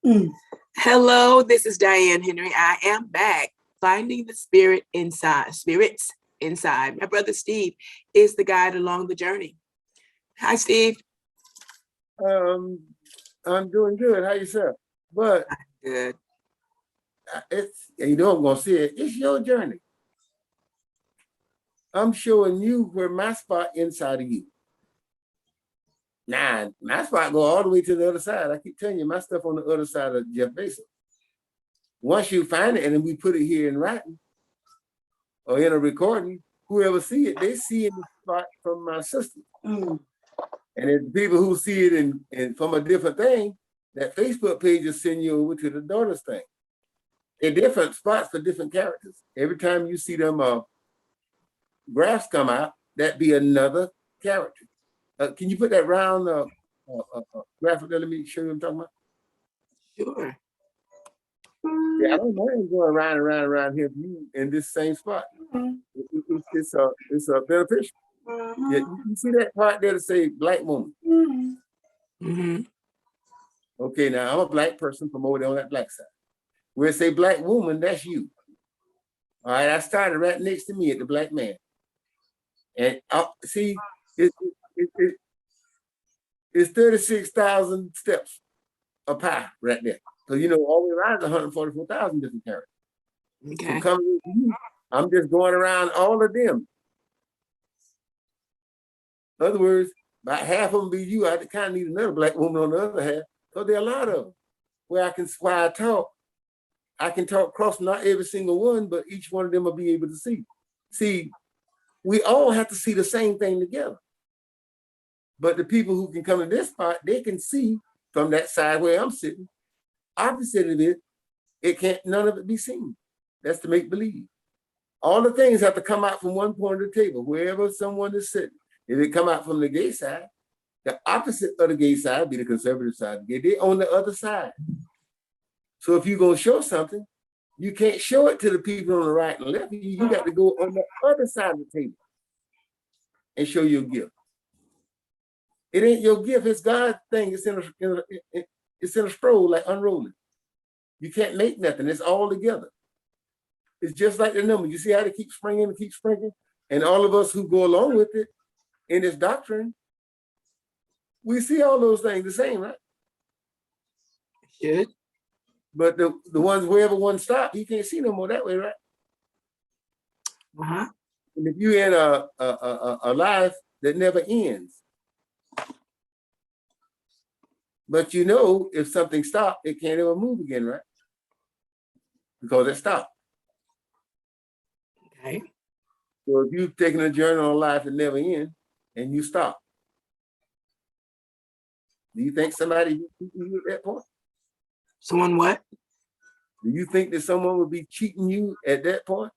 Hello, this is Diann Henry. I am back finding the spirits inside. My brother Steve is the guide along the journey. Hi, Steve. Um, I'm doing good. How yourself? But Good. it's I'm gonna say it. It's your journey. I'm showing you where my spot inside of you. Nah, my spot go all the way to the other side. I keep telling you, my stuff on the other side of Jeff Bezos. Once you find it and then we put it here in writing or in a recording, whoever see it, they see in the spot from my system. And then people who see it in from a different thing, that Facebook page will send you over to the daughter's thing. They're different spots for different characters. Every time you see them graphs come out, that be another character. Can you put that round graphic there? Let me show you what I'm talking about. Sure. Yeah, I don't mind going around and around and around here in this same spot. It's beneficial. Yeah, you see that part there to say black woman. Okay, now I'm a black person from over there on that black side. Where it say black woman, that's you. All right, I started right next to me at the black man. And see, it's 36,000 steps of pi right there. So all the way around is 144,000 different characters. Okay. So coming with you, I'm just going around all of them. In other words, about half of them be you. I kind of need another black woman on the other half. So there are a lot of them where I talk. I can talk across not every single one, but each one of them will be able to see. See, we all have to see the same thing together. But the people who can come to this spot, they can see from that side where I'm sitting. Opposite of it can't, none of it be seen. That's to make believe. All the things have to come out from one point of the table, wherever someone is sitting. If it come out from the gay side, the opposite of the gay side be the conservative side. They're on the other side. So if you're going to show something, you can't show it to the people on the right and left. You got to go on the other side of the table and show your gift. It ain't your gift, it's God's thing. It's in a scroll, like unrolling. You can't make nothing, it's all together. It's just like the number. You see how they keep springing and keep springing? And all of us who go along with it in this doctrine, we see all those things the same, right? Should. But the ones wherever one stops, you can't see no more that way, right? And if you're in a life that never ends, but if something stopped, it can't ever move again, right? Because it stopped. Okay. So if you've taken a journey on life that never ends and you stop, do you think somebody would cheat you at that point? Someone what? Do you think that someone would be cheating you at that point?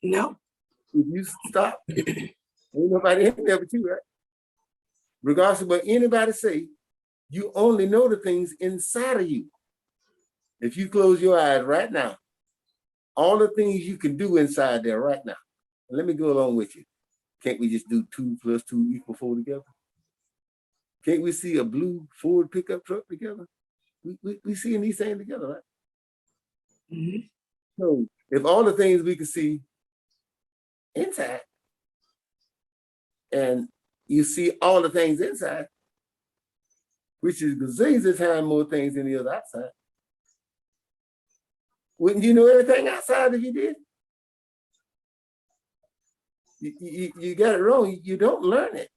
No. If you stop, ain't nobody in there but you, right? Regardless of what anybody say, you only know the things inside of you. If you close your eyes right now, all the things you can do inside there right now. Let me go along with you. Can't we just do 2 + 2 = 4 together? Can't we see a blue Ford pickup truck together? We seeing these things together, right? So if all the things we can see inside, and you see all the things inside, which is gazillions of times more things than the other outside, wouldn't you know everything outside if you did? You got it wrong. You don't learn it.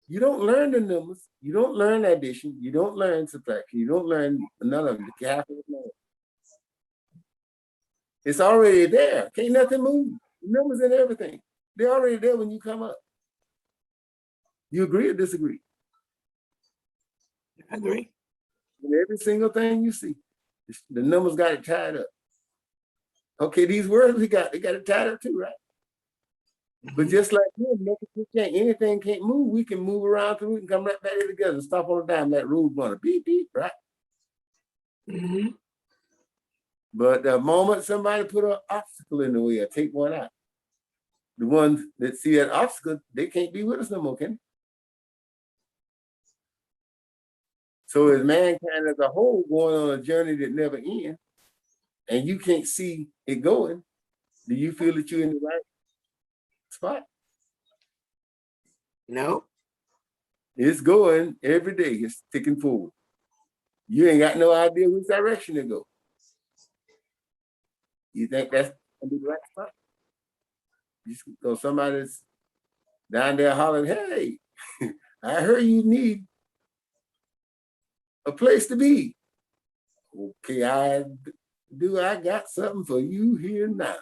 You don't learn the numbers. You don't learn addition. You don't learn subtraction. You don't learn none of it. It's already there. Can't nothing move. The numbers and everything. They're already there when you come up. You agree or disagree? I agree. And every single thing you see, the numbers got it tied up. Okay, these words they got it tied up too, right? But just like anything can't move, we can move around through it and come right back together and stop on a dime, that road runner, beep, beep, right? But the moment somebody put an obstacle in the way or take one out, the ones that see that obstacle, they can't be with us no more, can they? So is mankind as a whole going on a journey that never ends, and you can't see it going, do you feel that you're in the right spot? No. It's going every day. It's ticking forward. You ain't got no idea which direction to go. You think that's gonna be the right spot? So somebody's down there hollering, hey, I heard you need a place to be. Okay, I got something for you here now.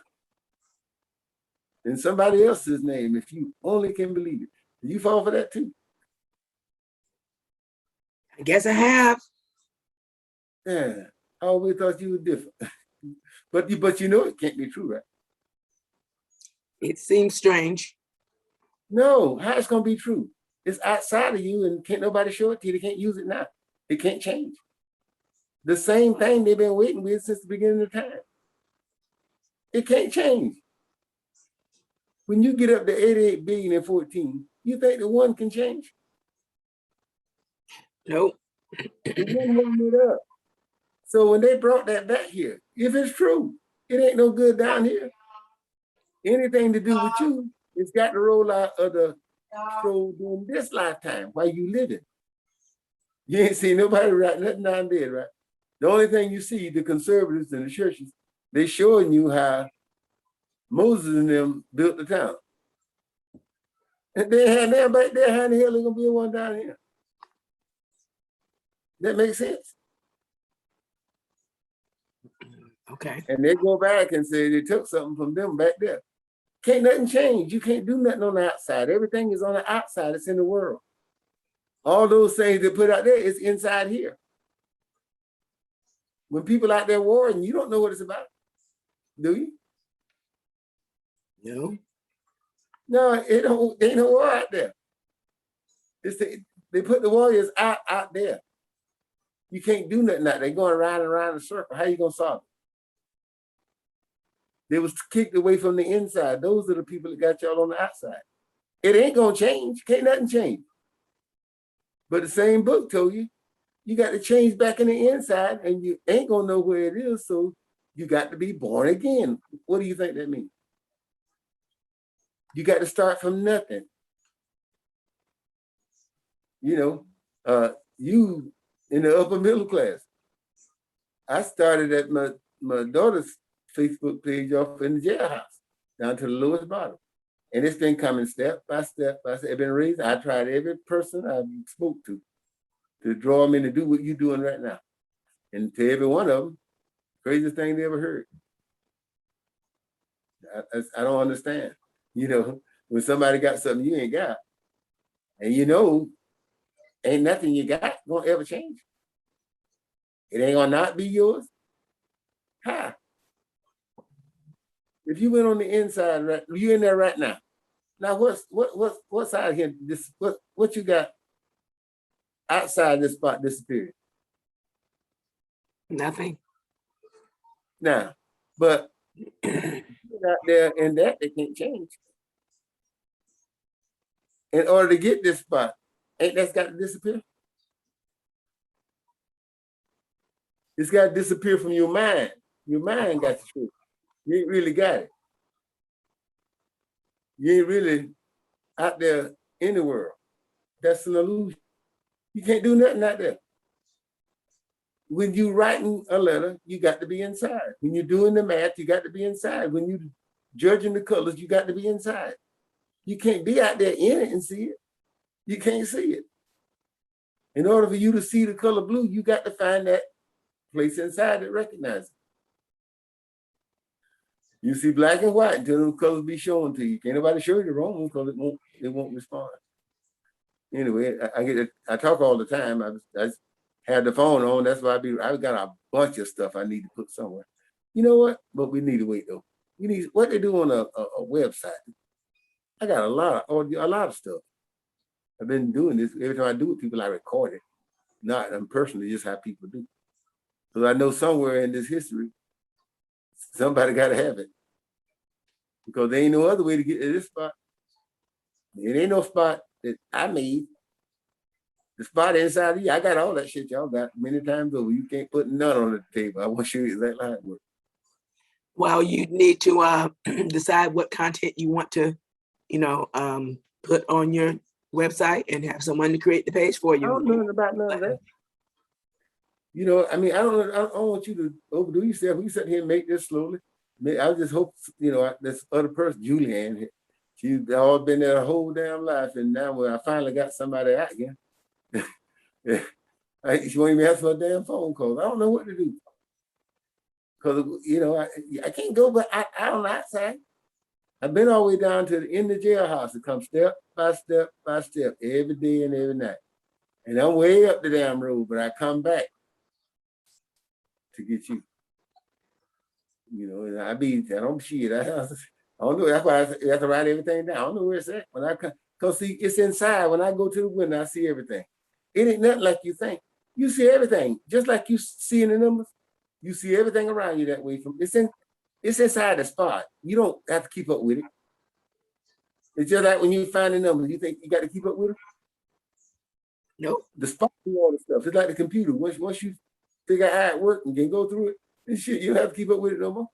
In somebody else's name, if you only can believe it. Do you fall for that too? I guess I have. Yeah, I always thought you were different. but you know it can't be true, right? It seems strange. No, how it's gonna be true? It's outside of you and can't nobody show it to you. They can't use it now. It can't change. The same thing they've been waiting with since the beginning of time. It can't change. When you get up to 88 billion and 14, you think the one can change? Nope. The one holding it up. So when they brought that back here, if it's true, it ain't no good down here. Anything to do with you, it's got to roll out of the stroll during this lifetime while you living. You ain't seen nobody write nothing down there, right? The only thing you see, the conservatives and the churches, they showing you how Moses and them built the town. And they had them back there, how in the hell they gonna build one down here? That makes sense. Okay. And they go back and say they took something from them back there. Can't nothing change. You can't do nothing on the outside. Everything is on the outside. It's in the world. All those things they put out there is inside here. When people out there warring, you don't know what it's about, do you? No. No, it ain't no war out there. They put the warriors out there. You can't do nothing out there. They're going around and around in a circle. How you gonna solve it? They was kicked away from the inside. Those are the people that got y'all on the outside. It ain't gonna change. Can't nothing change. But the same book told you, you got to change back in the inside and you ain't gonna know where it is. So you got to be born again. What do you think that means? You got to start from nothing. You know, you in the upper middle class. I started at my daughter's Facebook page off in the jailhouse, down to the lowest bottom. And it's been coming step by step by step. It's been raised. I tried every person I spoke to draw them in to do what you're doing right now. And to every one of them, craziest thing they ever heard. I don't understand. You know, when somebody got something you ain't got, and you know, ain't nothing you got gonna ever change. It ain't gonna not be yours. How? If you went on the inside, right, you in there right now. Now what's out here? This what you got outside this spot disappeared? Nothing. Now, but out there in that they can't change. In order to get this spot, ain't that's got to disappear? It's got to disappear from your mind. Your mind got the truth. You ain't really got it. You ain't really out there in the world. That's an illusion. You can't do nothing out there. When you writing a letter, you got to be inside. When you're doing the math, you got to be inside. When you're judging the colors, you got to be inside. You can't be out there in it and see it. You can't see it. In order for you to see the color blue, you got to find that place inside that recognizes it. You see black and white until those colors be shown to you. Can't nobody show you the wrong one because it won't respond. Anyway, I talk all the time. I just had the phone on. That's why I've got a bunch of stuff I need to put somewhere. You know what? But we need to wait though. We need what they do on a website. I got a lot of stuff. I've been doing this. Every time I do it, people I record it. Not personally, just how people do. Because I know somewhere in this history, somebody got to have it. Because there ain't no other way to get to this spot. It ain't no spot that I made. The spot inside of you, I got all that shit y'all got many times over. You can't put none on the table. I want to show you exactly how it works. Well, you need to decide what content you want to, put on your website and have someone to create the page for I you. don't know nothing about none of that. You know, I mean, I don't want you to overdo yourself. We sit here and make this slowly. I just hope, this other person, Julianne, she's all been there a whole damn life, and now when I finally got somebody out again, she won't even answer a damn phone call. I don't know what to do. Because, I can't go but out on the outside. I've been all the way down to the end of the jailhouse to come step by step by step every day and every night. And I'm way up the damn road, but I come back to get you. And I don't shit. I don't know. That's why I have to write everything down. I don't know where it's at. When I come, because see, it's inside. When I go to the window, I see everything. It ain't nothing like you think. You see everything, just like you see in the numbers. You see everything around you that way. It's inside the spot. You don't have to keep up with it. It's just like when you find the numbers, you think you got to keep up with it. Nope. The spot do all the stuff. It's like the computer. Once you figure out how it works and can go through it, and shit, you don't have to keep up with it no more.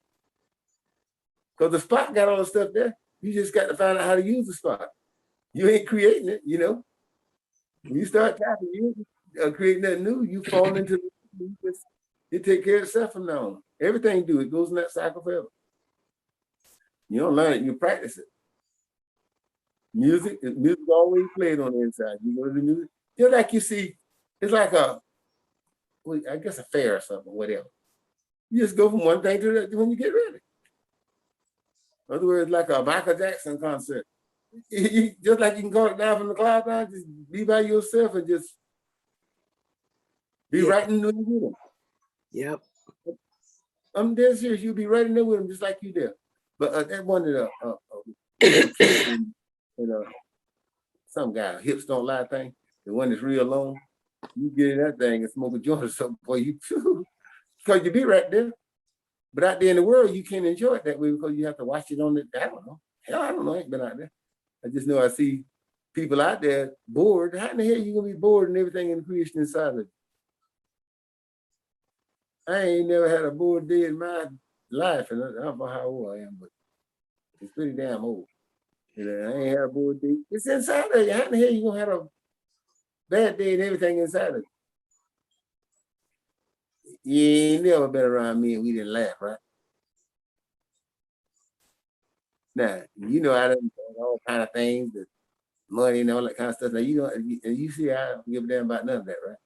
Because the spot got all the stuff there. You just got to find out how to use the spot. You ain't creating it, When you start tapping, you creating nothing new, you fall into it take care of itself from now on. Everything do. It goes in that cycle forever. You don't learn it, you practice it. Music always played on the inside. You go to the music. Just like you see, it's like a fair or something, whatever. You just go from one thing to the other when you get ready. In other words, like a Michael Jackson concert. Just like you can call it down from the cloud down, just be by yourself and just be writing when you get them. Yep. I'm dead serious. You'll be right in there with them just like you did. But that one of the some guy, hips don't lie thing, the one that's real long, you get in that thing and smoke a joint or something, boy, because you be right there. But out there in the world, you can't enjoy it that way because you have to watch it on the, I don't know. Hell, I don't know. I ain't been out there. I just know I see people out there bored. How in the hell are you going to be bored and everything in the creation inside of it? I ain't never had a bored day in my life, and I don't know how old I am, but it's pretty damn old. I ain't had a bored day. It's inside of you. How in the hell you going to have a bad day and everything inside of it? You ain't never been around me and we didn't laugh, right? Now, I done all kind of things, the money and all that kind of stuff. Now, you see I don't give a damn about none of that, right?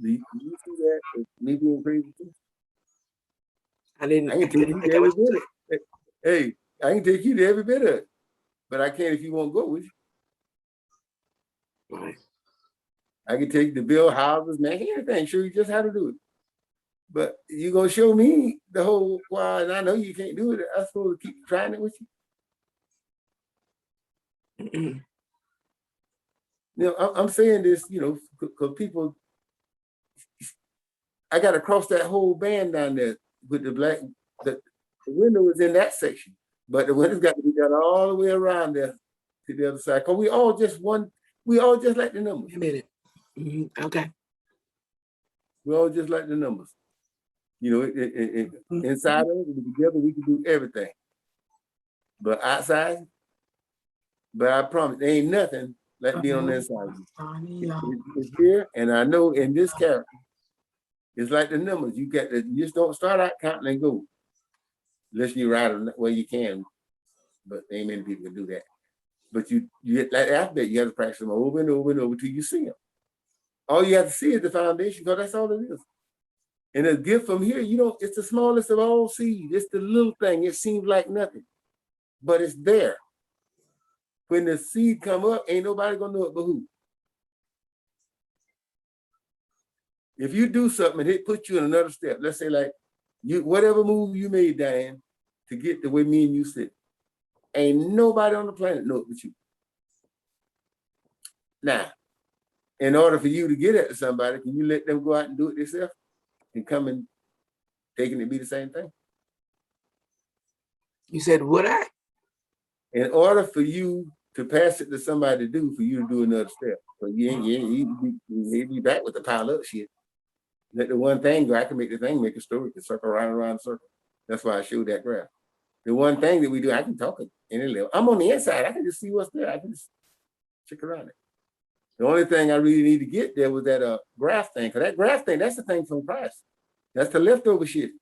Do you see that? It's me being crazy too? I can take you to every bit of it. Hey, I can take you to every bit of it, but I can't if you won't go with you. Right. I can take you to build houses, man, anything, show you just how to do it. But you're going to show me the whole while, and I know you can't do it. I'm supposed to keep trying it with you. I'm saying this, because people, I got to cross that whole band down there with the black, the window is in that section, but the window's got to be done all the way around there to the other side. Because we all just like the numbers. Wait a minute. Okay. We all just like the numbers. Inside of it, together we can do everything. But outside, I promise, there ain't nothing like being on the inside. It's here, and I know in this character, it's like the numbers. You just don't start out counting and go. Unless you write them where you can, but ain't many people can do that. But you get that alphabet, you have to practice them over and over and over till you see them. All you have to see is the foundation, because that's all it is. And a gift from here, it's the smallest of all seeds. It's the little thing. It seems like nothing, but it's there. When the seed come up, ain't nobody gonna know it but who. If you do something and it puts you in another step, let's say like whatever move you made, Diann, to get the way me and you sit, ain't nobody on the planet know it but you. Now, in order for you to get it to somebody, can you let them go out and do it themselves and come and taking it be the same thing? You said, would I? In order for you to pass it to somebody to do for you to do another step. So he'd be back with the pile up shit. Let the one thing go, I can make the thing make a story, can circle around the circle. That's why I showed that graph. The one thing that we do, I can talk at any level. I'm on the inside, I can just see what's there. I can just check around it. The only thing I really need to get there was that graph thing. Because that graph thing, that's the thing from Christ. That's the leftover shit.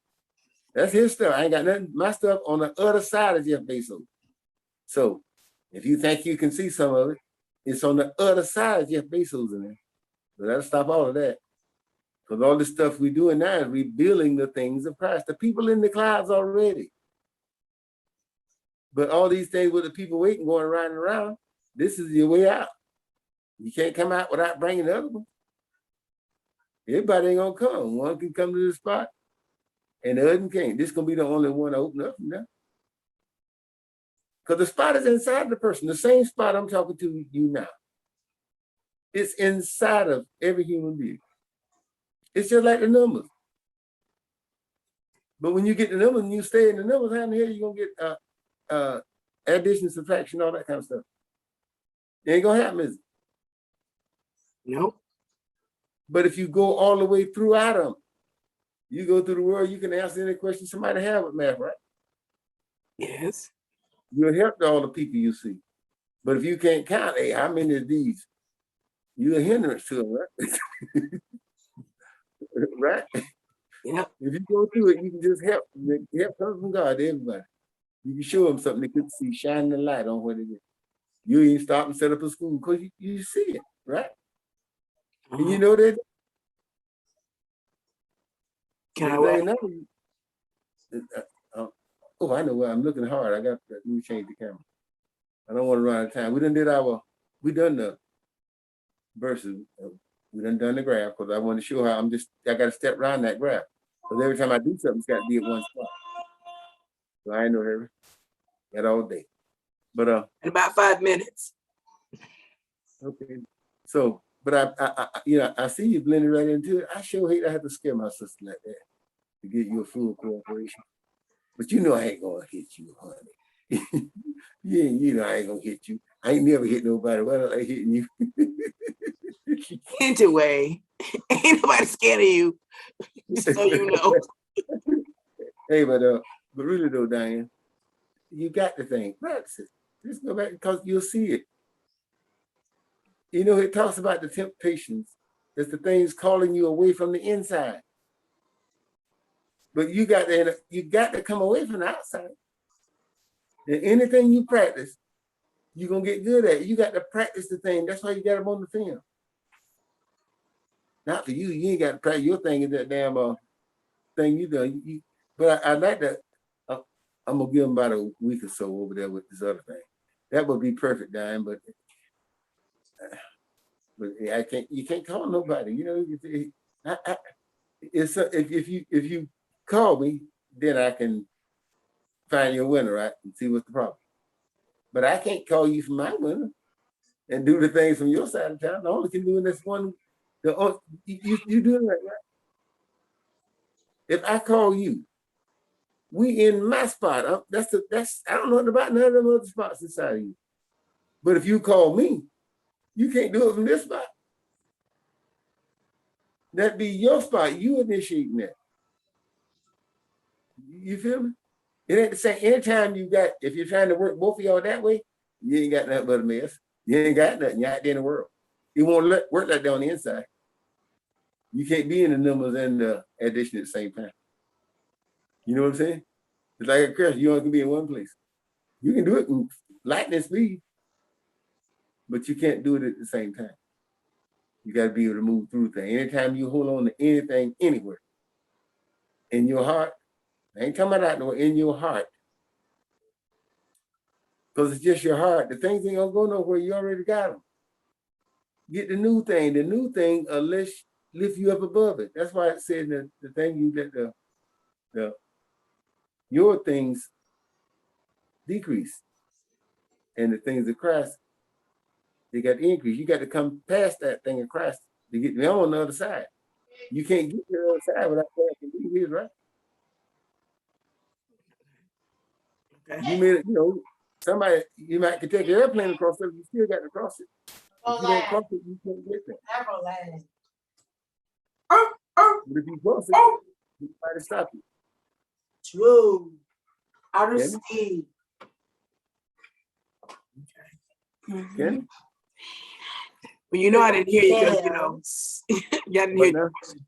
That's his stuff. I ain't got nothing, my stuff on the other side of Jeff Bezos. So if you think you can see some of it, it's on the other side of Jeff Bezos in there. But that'll stop all of that. Because all the stuff we're doing now is rebuilding the things of Christ. The people in the clouds already. But all these things with the people waiting, going around and around, this is your way out. You can't come out without bringing the other one. Everybody ain't gonna come. One can come to the spot and the other can't. This is gonna be the only one to open up from there. Because the spot is inside the person, the same spot I'm talking to you now. It's inside of every human being. It's just like the numbers. But when you get the numbers and you stay in the numbers, how in the hell you gonna get addition, subtraction, all that kind of stuff? It ain't gonna happen, is it? Nope. But if you go all the way throughout them, you go through the world, you can answer any question somebody have with math, right? Yes. You'll help all the people you see. But if you can't count, hey, how many of these? You're a hindrance to them, right? Right? Yep. If you go through it, you can just help. Help comes from God to everybody. You can show them something they could see, shining the light on what it is. You even stop and set up a school because you see it, right? And you know that. Can I watch? Oh, I know where I'm looking hard. I got to, let me change the camera. I don't want to run out of time. We done the verses. We done the graph because I want to show how I got to step around that graph. Because every time I do something, it's got to be at one spot. So I ain't no hurry. Got all day. But in about 5 minutes. Okay. So, but I see you blending right into it. I sure hate I have to scare my sister like that to get you a full cooperation. But you know I ain't gonna hit you, honey. You know I ain't gonna hit you. I ain't never hit nobody. Why don't I hitting you? Anyway, ain't nobody scared of you. Just so you know. Hey, but really though, Diann, you got the thing. Practice it. Just go back because you'll see it. You know, it talks about the temptations. It's the things calling you away from the inside. But you got to come away from the outside. And anything you practice, you're gonna get good at it. You got to practice the thing. That's why you got them on the film. Not for you. You ain't got to practice your thing in that damn thing you done. But I like that. I'm gonna give them about a week or so over there with this other thing. That would be perfect, Diann. But I can't. You can't call nobody. You know, if you call me, then I can find your winner, right, and see what's the problem. But I can't call you from my winner and do the things from your side of town. The only can do in this one. You doing that, right? If I call you, we in my spot. That's I don't know nothing about none of them other spots inside of you. But if you call me, you can't do it from this spot. That'd be your spot. You initiating that. You feel me? It ain't the same. Anytime if you're trying to work both of y'all that way, you ain't got nothing but a mess. You ain't got nothing. You're out there in the world. It won't work like that on the inside. You can't be in the numbers and the addition at the same time. You know what I'm saying? It's like a curse. You only can be in one place. You can do it in lightning speed, but you can't do it at the same time. You got to be able to move through things. Anytime you hold on to anything, anywhere, in your heart, I ain't talking about out nowhere, in your heart, because it's just your heart. The things ain't gonna go nowhere. You already got them. Get the new thing. The new thing lift you up above it. That's why it said that the thing you let your things decrease, and the things of Christ, they got to increase. You got to come past that thing of Christ to get me on the other side. You can't get to the other side without passing through his, right? Okay. You made it, somebody, you might could take an airplane across it, you still got to cross it. If you don't cross it, you can't get there. Never land. But if you cross it, you try to stop you. True. Outer Can speed. Can Well, you know, I didn't hear you because, you know, yeah, I didn't hear your question.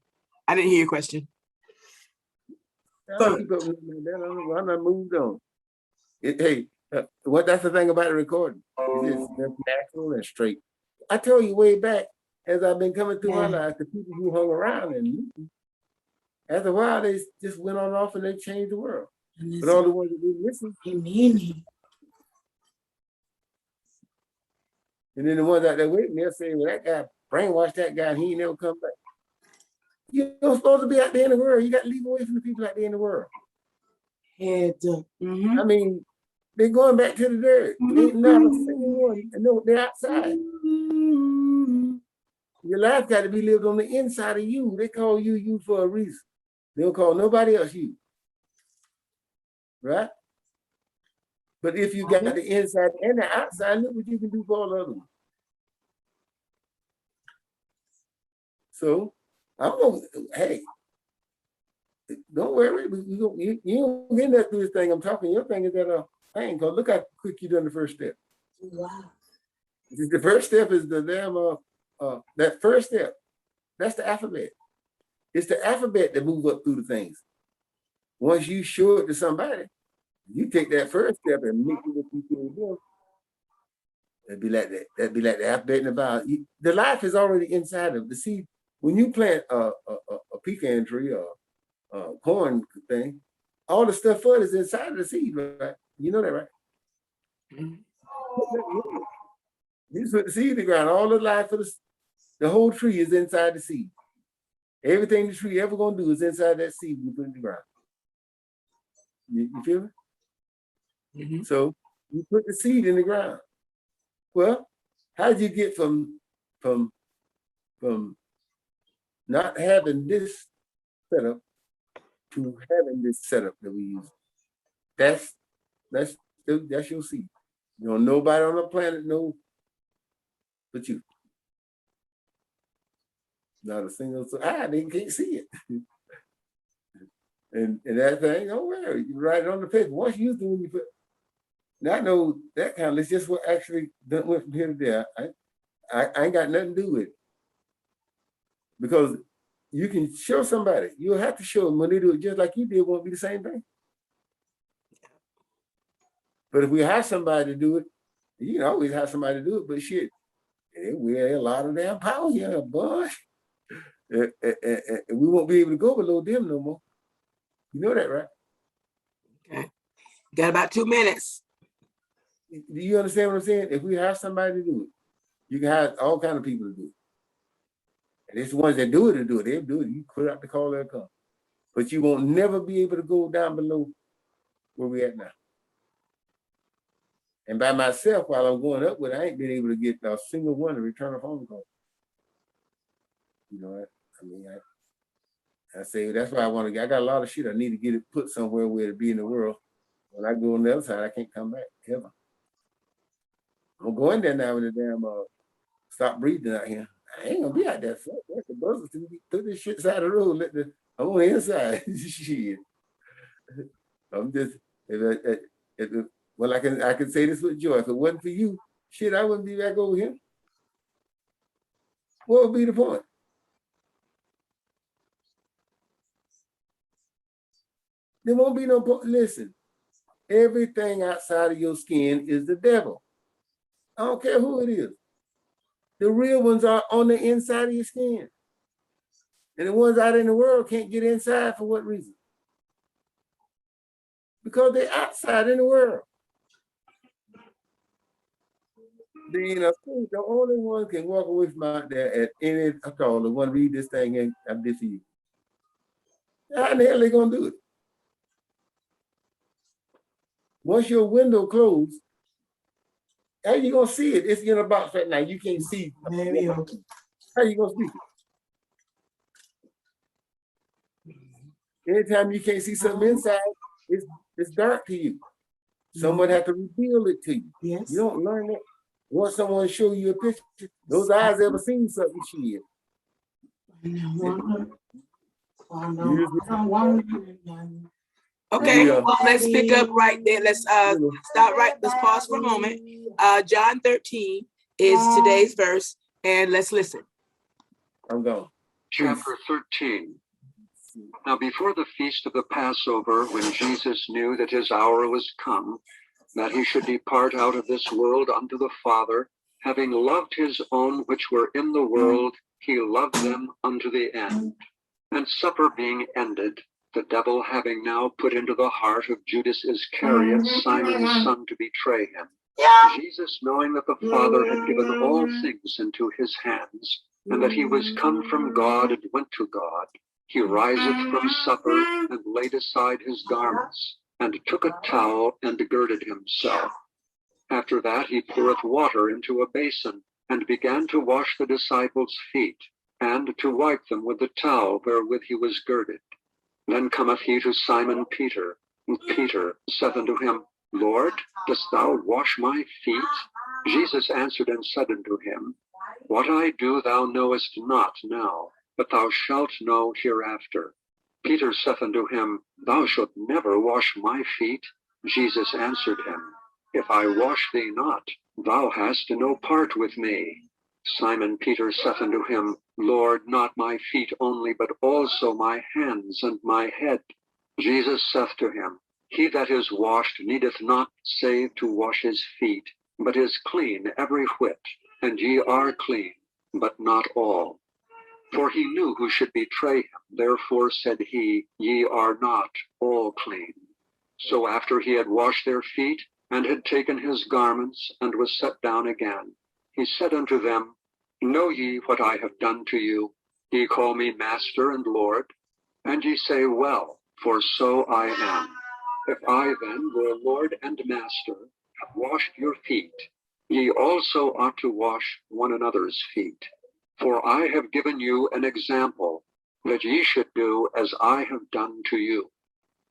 I didn't hear your question. I don't keep up with that. I'm not moved on. Hey, what that's the thing about the recording. It's just natural and straight. I tell you way back, as I've been coming through my life, the people who hung around and after a while they just went on off and they changed the world. But all the ones that didn't listen. And then the ones out there waiting, they'll say, well, that guy brainwashed that guy and he ain't never come back. You're not supposed to be out there in the world. You got to leave away from the people out there in the world. I mean, they're going back to the dirt. Ain't not a single one. And no, they're outside. Your life got to be lived on the inside of you. They call you you for a reason. They don't call nobody else you. Right? But if you got the inside and the outside, look what you can do for all the other ones. So I'm gonna, hey, don't worry, you don't get that through this thing I'm talking. Your thing is that thing, because look how quick you done the first step. Wow. The first step is the damn that first step. That's the alphabet. It's the alphabet that move up through the things. Once you show it to somebody, you take that first step and make it what you can do. That'd be like that. That'd be like the alphabet in the Bible. The life is already inside of the seed. When you plant a pecan tree or a corn thing, all the stuff for it is inside of the seed, right? You know that, right? You just put the seed in the ground. All the life of the whole tree is inside the seed. Everything the tree ever gonna do is inside that seed you put in the ground. You feel me? So you put the seed in the ground. Well, how did you get from not having this setup to having this setup that we use? That's your seed. You know, nobody on the planet knows but you. Not a single soul. They can't see it. and that thing, don't worry, you write it on the paper. Once you do, you put. Now I know that kind of, it's just what actually went from here to there. I ain't got nothing to do with it. Because you can show somebody, you'll have to show them when they do it just like you did, won't be the same thing. But if we have somebody to do it, you can always have somebody to do it, but shit, we have a lot of damn power here, boy. We won't be able to go below them no more. You know that, right? Okay. Got about 2 minutes. Do you understand what I'm saying? If we have somebody to do it, you can have all kinds of people to do it. And it's the ones that do it to do it. They'll do it. You put out the call, they'll come. But you won't never be able to go down below where we're at now. And by myself, while I'm going up with, I ain't been able to get a single one to return a phone call. You know what? I mean, I say that's why I got a lot of shit I need to get it put somewhere where it be in the world. When I go on the other side, I can't come back ever. I'm going there now with the damn stop breathing out here. I ain't gonna be out there. That's the buzzers to put this shit side of the road. I'm on the inside. Shit. I'm just well, I can say this with joy. If it wasn't for you, shit, I wouldn't be back over here. What would be the point? There won't be no point. Listen, everything outside of your skin is the devil. I don't care who it is. The real ones are on the inside of your skin. And the ones out in the world can't get inside for what reason? Because they're outside in the world. The only one can walk away from out there at any call. The one read this thing and I'm this for you. How in the hell are they gonna do it? Once your window closed, how you gonna see it? It's in a box right now. You can't see. How you gonna see it? Anytime you can't see something inside, it's dark to you. Someone had to reveal it to you. Yes. You don't learn that. Once someone show you a picture, those eyes ever seen something she is. Okay, Yeah. well, let's pick up right there. Let's start right. Let's pause for a moment. John 13 is today's verse, and let's listen. I'm gone. Chapter 13. Now before the feast of the Passover, when Jesus knew that his hour was come, that he should depart out of this world unto the Father, having loved his own which were in the world, he loved them unto the end. And supper being ended, the devil having now put into the heart of Judas Iscariot, Simon's son, to betray him, Jesus, knowing that the Father had given all things into his hands, and that he was come from God and went to God, he riseth from supper, and laid aside his garments, and took a towel, and girded himself. After that he poureth water into a basin, and began to wash the disciples' feet, and to wipe them with the towel wherewith he was girded. Then cometh he to Simon Peter, and Peter saith unto him, Lord, dost thou wash my feet? Jesus answered and said unto him, What I do thou knowest not now, but thou shalt know hereafter. Peter saith unto him, Thou shalt never wash my feet. Jesus answered him, If I wash thee not, thou hast no part with me. Simon Peter saith unto him, Lord, not my feet only, but also my hands and my head. Jesus saith to him, He that is washed needeth not save to wash his feet, but is clean every whit, and ye are clean, but not all. For he knew who should betray him, therefore said he, Ye are not all clean. So after he had washed their feet, and had taken his garments, and was set down again, he said unto them, Know ye what I have done to you? Ye call me Master and Lord, and ye say, Well, for so I am. If I then, your Lord and Master, have washed your feet, ye also ought to wash one another's feet. For I have given you an example, that ye should do as I have done to you.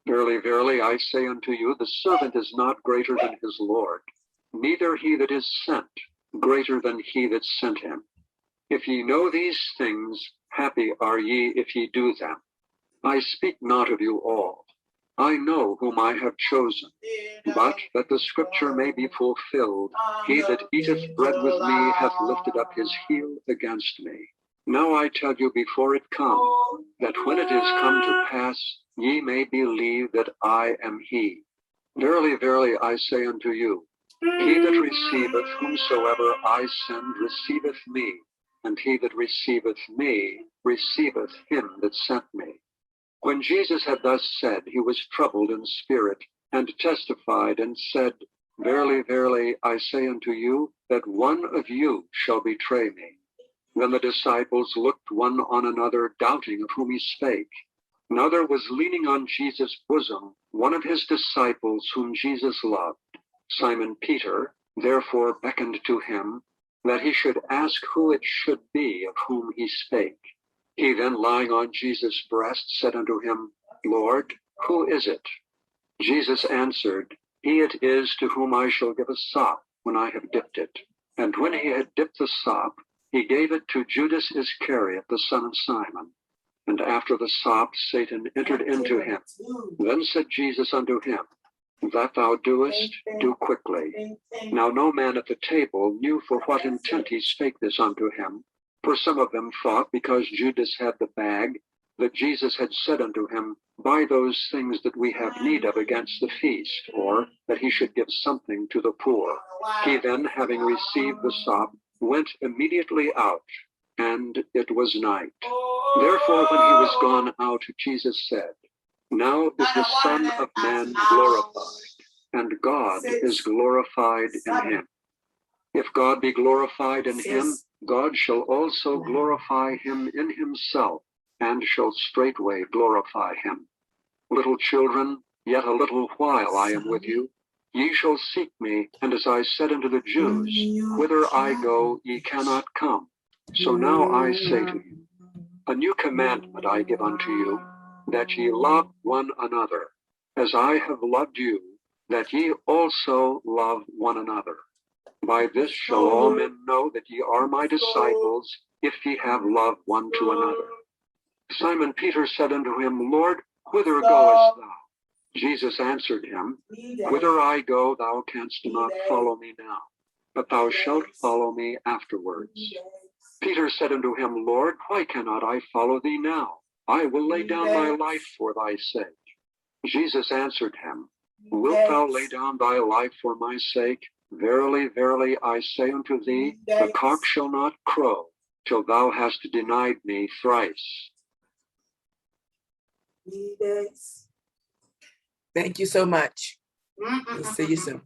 Verily, verily, I say unto you, the servant is not greater than his Lord, neither he that is sent greater than he that sent him. If ye know these things, happy are ye if ye do them. I speak not of you all. I know whom I have chosen, but that the scripture may be fulfilled, he that eateth bread with me hath lifted up his heel against me. Now I tell you before it come, that when it is come to pass, ye may believe that I am he. Verily, verily, I say unto you, he that receiveth whomsoever I send receiveth me, and he that receiveth me receiveth him that sent me. When Jesus had thus said, he was troubled in spirit, and testified, and said, Verily, verily, I say unto you, that one of you shall betray me. Then the disciples looked one on another, doubting of whom he spake. Now there was leaning on Jesus' bosom one of his disciples whom Jesus loved. Simon Peter therefore beckoned to him, that he should ask who it should be of whom he spake. He then, lying on Jesus' breast, said unto him, Lord, who is it? Jesus answered, He it is to whom I shall give a sop when I have dipped it. And when he had dipped the sop, he gave it to Judas Iscariot, the son of Simon. And after the sop, Satan entered into him. Then said Jesus unto him, That thou doest, do quickly. Now no man at the table knew for what intent he spake this unto him. For some of them thought, because Judas had the bag, that Jesus had said unto him, Buy those things that we have need of against the feast, or that he should give something to the poor. He then, having received the sop, went immediately out, and it was night. Therefore when he was gone out, Jesus said, Now is the Son of Man glorified, and God is glorified in him. If God be glorified in him, God shall also glorify him in himself, and shall straightway glorify him. Little children, yet a little while I am with you. Ye shall seek me, and as I said unto the Jews, Whither I go, ye cannot come. So now I say to you, a new commandment I give unto you, that ye love one another. As I have loved you, that ye also love one another. By this shall all men know that ye are my disciples, if ye have love one to another. Simon Peter said unto him, Lord, whither goest thou? Jesus answered him, Whither I go, thou canst not follow me now, but thou shalt follow me afterwards. Peter said unto him, Lord, why cannot I follow thee now? I will lay down my life for thy sake. Jesus answered him, Wilt thou lay down thy life for my sake? Verily, verily, I say unto thee, the cock shall not crow till thou hast denied me thrice. Thank you so much. We'll see you soon.